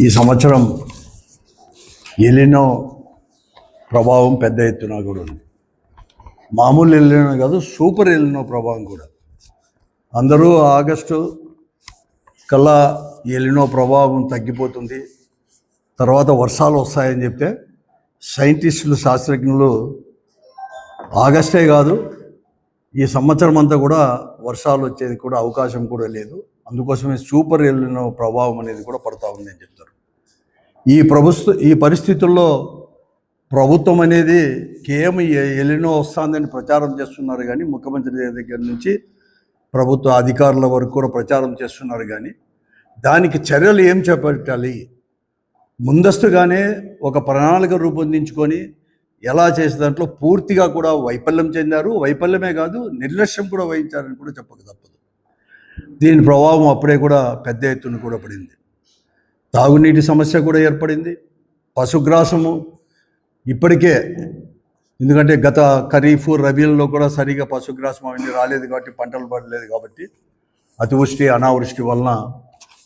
ఈ సంవత్సరం ఎలినో ప్రభావం పెద్ద ఎత్తున కూడా ఉంది. మామూలు ఎలినో కాదు, సూపర్ ఎలినో ప్రభావం కూడా. అందరూ ఆగస్టు కల్లా ఎలినో ప్రభావం తగ్గిపోతుంది, తర్వాత వర్షాలు వస్తాయని చెప్తే సైంటిస్టులు, శాస్త్రజ్ఞులు ఆగస్టే కాదు ఈ సంవత్సరం అంతా కూడా వర్షాలు వచ్చేది కూడా అవకాశం కూడా లేదు. అందుకోసమే సూపర్ ఎలినో ప్రభావం అనేది కూడా పడతా ఉంది అని చెప్తారు. ఈ పరిస్థితుల్లో ప్రభుత్వం అనేది కేవలం ఎలినో వస్తుందని ప్రచారం చేస్తున్నారు కానీ, ముఖ్యమంత్రి దగ్గర నుంచి ప్రభుత్వ అధికారుల వరకు కూడా ప్రచారం చేస్తున్నారు కానీ దానికి చర్యలు ఏం చేపట్టాలి, ముందస్తుగానే ఒక ప్రణాళిక రూపొందించుకొని ఎలా చేసే దాంట్లో పూర్తిగా కూడా వైఫల్యం చెందారు. వైఫల్యమే కాదు, నిర్లక్ష్యం కూడా వహించారని కూడా చెప్పక తప్పదు. దీని ప్రభావం అప్పుడే కూడా పెద్ద ఎత్తున కూడా పడింది. తాగునీటి సమస్య కూడా ఏర్పడింది. పశుగ్రాసము ఇప్పటికే, ఎందుకంటే గత ఖరీఫ్, రబీల్లో కూడా సరిగా పశుగ్రాసం అవన్నీ రాలేదు కాబట్టి, పంటలు పడలేదు కాబట్టి అతివృష్టి, అనావృష్టి వలన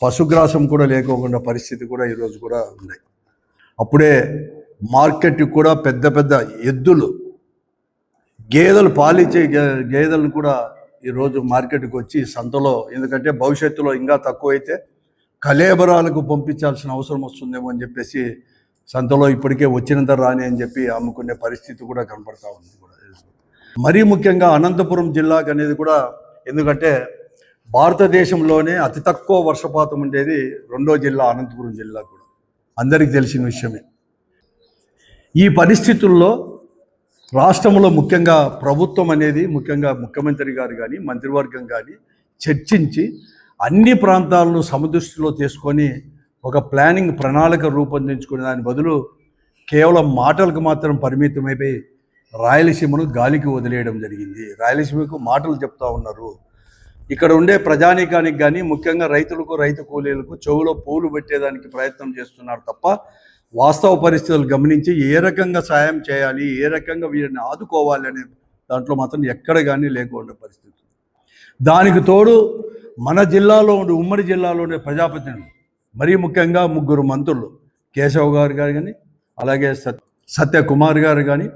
పశుగ్రాసం కూడా లేకోకుండా పరిస్థితి కూడా ఈరోజు కూడా ఉన్నాయి. అప్పుడే మార్కెట్కి కూడా పెద్ద పెద్ద ఎద్దులు, గేదెలు, పాలిచ్చే గేదెలను కూడా ఈరోజు మార్కెట్కి వచ్చి సంతలో, ఎందుకంటే భవిష్యత్తులో ఇంకా తక్కువైతే కలేబరాలకు పంపించాల్సిన అవసరం వస్తుందేమో అని చెప్పేసి సంతలో ఇప్పటికే వచ్చినంత రాని అని చెప్పి అమ్ముకునే పరిస్థితి కూడా కనపడతా ఉంది కూడా. మరీ ముఖ్యంగా అనంతపురం జిల్లాకు అనేది కూడా, ఎందుకంటే భారతదేశంలోనే అతి తక్కువ వర్షపాతం ఉండేది రెండో జిల్లా అనంతపురం జిల్లా కూడా అందరికీ తెలిసిన విషయమే. ఈ పరిస్థితుల్లో రాష్ట్రంలో ముఖ్యంగా ప్రభుత్వం అనేది, ముఖ్యంగా ముఖ్యమంత్రి గారు కానీ మంత్రివర్గం కానీ చర్చించి అన్ని ప్రాంతాలను సమదృష్టిలో తీసుకొని ఒక ప్రణాళిక రూపొందించుకునే దాని బదులు కేవలం మాటలకు మాత్రం పరిమితమైపోయి రాయలసీమను గాలికి వదిలేయడం జరిగింది. రాయలసీమకు మాటలు చెప్తా ఉన్నారు. ఇక్కడ ఉండే ప్రజానీకానికి కానీ, ముఖ్యంగా రైతులకు, రైతు కూలీలకు చెవులో పూలు పెట్టేదానికి ప్రయత్నం చేస్తున్నారు తప్ప వాస్తవ పరిస్థితులు గమనించి ఏ రకంగా సాయం చేయాలి, ఏ రకంగా వీరిని ఆదుకోవాలి అనే దాంట్లో మాత్రం ఎక్కడ కానీ లేకుండా పరిస్థితి. దానికి తోడు మన జిల్లాలో ఉండే, ఉమ్మడి జిల్లాలో ఉండే ప్రజాప్రతినిధులు, మరీ ముఖ్యంగా 3 మంత్రులు, కేశవ్ గారు కానీ, అలాగే సత్యకుమార్ గారు కానీ,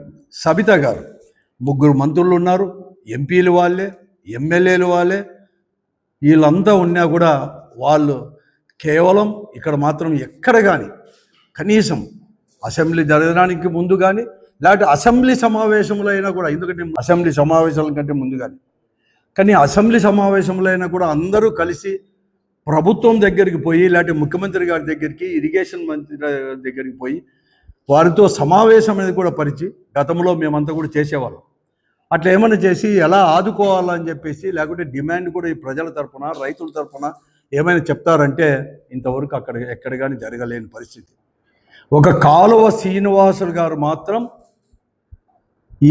సబిత గారు, 3 మంత్రులు ఉన్నారు. ఎంపీలు వాళ్ళే, ఎమ్మెల్యేలు వాళ్ళే. వీళ్ళంతా ఉన్నా కూడా వాళ్ళు కేవలం ఇక్కడ మాత్రం ఎక్కడ కానీ కనీసం అసెంబ్లీ జరగడానికి ముందు కానీ, లేకపోతే అసెంబ్లీ సమావేశంలో అయినా కూడా, ఎందుకంటే అసెంబ్లీ సమావేశాల కంటే ముందు కానీ అసెంబ్లీ సమావేశంలో అయినా కూడా అందరూ కలిసి ప్రభుత్వం దగ్గరికి పోయి, లేకపోతే ముఖ్యమంత్రి గారి దగ్గరికి, ఇరిగేషన్ మంత్రి దగ్గరికి పోయి వారితో సమావేశం అనేది కూడా పరిచి గతంలో మేమంతా కూడా చేసేవాళ్ళం. అట్లా ఏమైనా చేసి ఎలా ఆదుకోవాలని చెప్పేసి, లేకుంటే డిమాండ్ కూడా ఈ ప్రజల తరఫున, రైతుల తరఫున ఏమైనా చెప్తారంటే ఇంతవరకు ఎక్కడ కానీ జరగలేని పరిస్థితి. ఒక కాలువ శ్రీనివాసులు గారు మాత్రం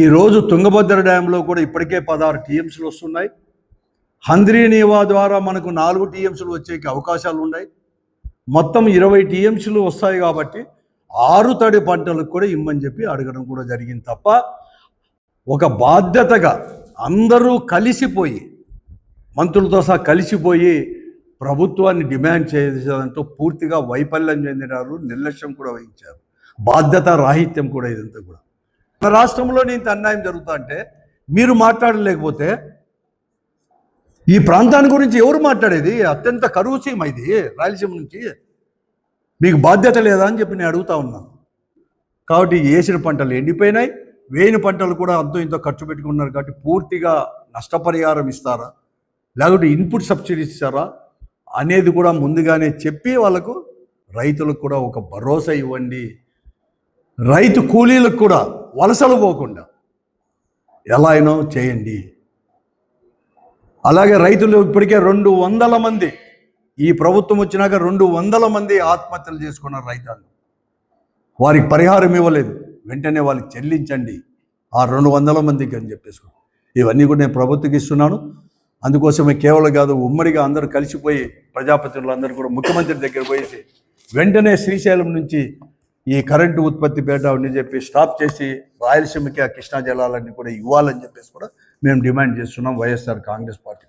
ఈరోజు తుంగభద్ర డ్యాంలో కూడా ఇప్పటికే 16 టీఎంసీలు వస్తున్నాయి. హంద్రీనీవా ద్వారా మనకు 4 టీఎంసీలు వచ్చేకి అవకాశాలు ఉన్నాయి. మొత్తం 20 టీఎంసీలు వస్తాయి కాబట్టి 6 తడి పంటలకు కూడా ఇమ్మని చెప్పి అడగడం కూడా జరిగింది తప్ప, ఒక బాధ్యతగా అందరూ కలిసిపోయి, మంత్రులతో సహా కలిసిపోయి ప్రభుత్వాన్ని డిమాండ్ చేసేదంటూ పూర్తిగా వైఫల్యం చెందినారు, నిర్లక్ష్యం కూడా వహించారు, బాధ్యత రాహిత్యం కూడా. ఇదంతా కూడా మన రాష్ట్రంలోనే ఇంత అన్యాయం జరుగుతా అంటే మీరు మాట్లాడలేకపోతే ఈ ప్రాంతాన్ని గురించి ఎవరు మాట్లాడేది? అత్యంత కరువు సీమ ఇది, రాయలసీమ నుంచి. మీకు బాధ్యత లేదా అని చెప్పి నేను అడుగుతా ఉన్నాను. కాబట్టి వేసిన పంటలు ఎండిపోయినాయి, వేయని పంటలు కూడా అంతో ఇంతో ఖర్చు పెట్టుకున్నారు కాబట్టి పూర్తిగా నష్టపరిహారం ఇస్తారా, లేకపోతే ఇన్పుట్ సబ్సిడీ ఇస్తారా అనేది కూడా ముందుగానే చెప్పి వాళ్ళకు, రైతులకు కూడా ఒక భరోసా ఇవ్వండి. రైతు కూలీలకు కూడా వలసలు పోకుండా ఎలా అయినా చేయండి. అలాగే రైతులు ఇప్పటికే 200 మంది, ఈ ప్రభుత్వం వచ్చినాక 200 మంది ఆత్మహత్యలు చేసుకున్నారు రైతాంగం. వారికి పరిహారం ఇవ్వలేదు, వెంటనే వాళ్ళకి చెల్లించండి ఆ 200 మందికి అని చెప్పేసుకో. ఇవన్నీ కూడా నేను ప్రభుత్వకి ఇస్తున్నాను. అందుకోసమే కేవలం కాదు, ఉమ్మడిగా అందరూ కలిసిపోయి ప్రజాప్రతినిధులు అందరూ కూడా ముఖ్యమంత్రి దగ్గర పోయేసి వెంటనే శ్రీశైలం నుంచి ఈ కరెంటు ఉత్పత్తి పేట అని చెప్పి స్టాప్ చేసి రాయలసీమకి ఆ కృష్ణా జలాలన్నీ కూడా ఇవ్వాలని చెప్పేసి కూడా మేము డిమాండ్ చేస్తున్నాం వైఎస్ఆర్ కాంగ్రెస్ పార్టీ.